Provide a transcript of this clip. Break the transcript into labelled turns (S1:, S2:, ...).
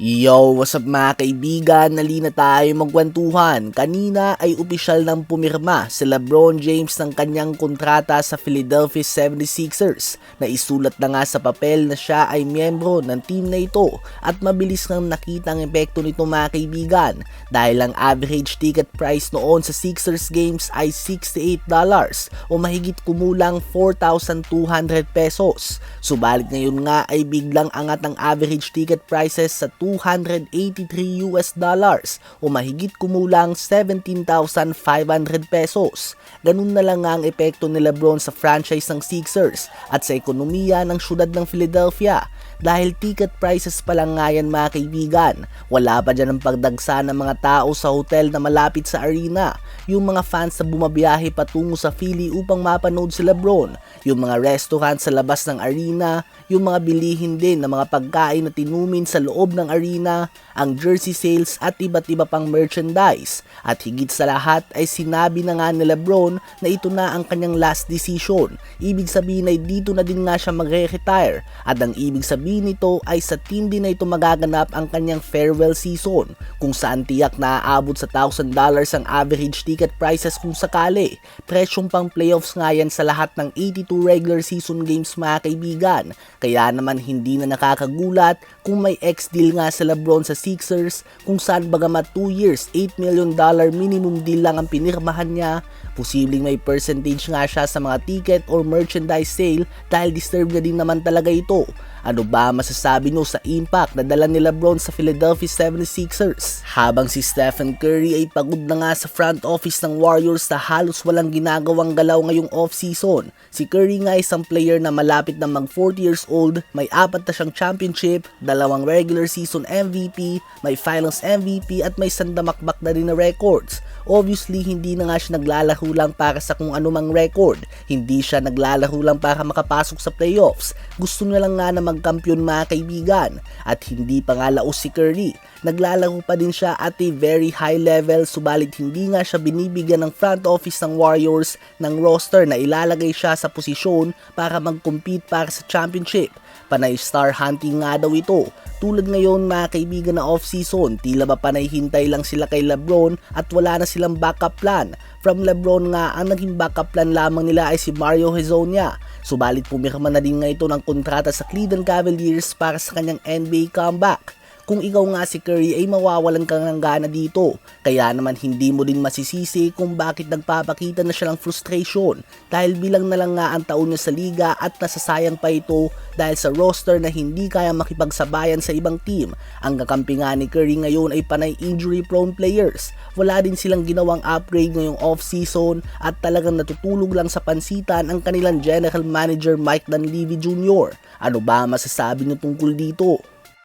S1: Yo, what's up mga kaibigan? Nalina tayo magkwentuhan. Kanina ay opisyal nang pumirma si LeBron James ng kanyang kontrata sa Philadelphia 76ers. Naisulat na nga sa papel na siya ay miyembro ng team na ito at mabilis nang nakita ang epekto nito mga kaibigan dahil ang average ticket price noon sa Sixers games ay $68 o mahigit kumulang 4,200 pesos. Subalit ngayon nga ay biglang angat ang average ticket prices sa $283 o mahigit kumulang 17,500 pesos. Ganun na lang nga ang epekto ni LeBron sa franchise ng Sixers at sa ekonomiya ng syudad ng Philadelphia. Dahil ticket prices pa lang nga yan mga kaibigan, wala pa dyan ang pagdagsa ng mga tao sa hotel na malapit sa arena, yung mga fans na bumabiyahe patungo sa Philly upang mapanood si LeBron, yung mga restaurant sa labas ng arena, yung mga bilihin din ng mga pagkain na tinumin sa loob ng arena, ang jersey sales at iba't iba pang merchandise. At higit sa lahat ay sinabi na nga ni LeBron na ito na ang kanyang last decision. Ibig sabihin ay dito na din nga siya magre-retire at ang ibig sabihin nito ay sa team din na ito magaganap ang kanyang farewell season kung saan tiyak na aabot sa $1,000 ang average ticket prices kung sakali. Presyong pang playoffs nga yan sa lahat ng 82 regular season games mga kaibigan. Kaya naman hindi na nakakagulat kung may ex-deal nga sa LeBron sa Sixers kung saan bagamat 2 years, $8 million minimum deal lang ang pinirmahan niya, posibleng may percentage nga siya sa mga ticket or merchandise sale dahil deserve na din naman talaga ito. Ano ba masasabi nyo sa impact na dala ni LeBron sa Philadelphia 76ers? Habang si Stephen Curry ay pagod na nga sa front office ng Warriors na halos walang ginagawang galaw ngayong off-season. Si Curry nga isang player na malapit na mag 40 years old, may 4 na siyang championship, 2 regular season MVP, may finals MVP at may sandamakbak na rin na records. Obviously, hindi na nga siya naglalaro lang para sa kung anumang record. Hindi siya naglalaro lang para makapasok sa playoffs. Gusto niya lang nga na magkampiyon mga kaibigan. At hindi pa nga laos si Curry. Naglalaro pa din siya at a very high level subalit hindi nga siya binibigyan ng front office ng Warriors ng roster na ilalagay siya sa posisyon para mag-compete para sa championship. Panay star hunting nga daw ito. Tulad ngayon mga kaibigan na off-season, tila ba panay hintay lang sila kay LeBron at wala na silang backup plan. From LeBron nga, ang naging backup plan lamang nila ay si Mario Hezonja. Subalit pumirma na din nga ito ng kontrata sa Cleveland Cavaliers para sa kanyang NBA comeback. Kung ikaw nga si Curry ay mawawalan ka ng gana dito. Kaya naman hindi mo din masisisi kung bakit nagpapakita na siya ng frustration dahil bilang na lang nga ang taon niya sa liga at nasasayang pa ito dahil sa roster na hindi kaya makipagsabayan sa ibang team. Ang kakampi nga ni Curry ngayon ay panay injury prone players. Wala din silang ginawang upgrade ngayong off-season at talagang natutulog lang sa pansitan ang kanilang general manager Mike Dunleavy Jr. Ano ba masasabi niyo tungkol dito?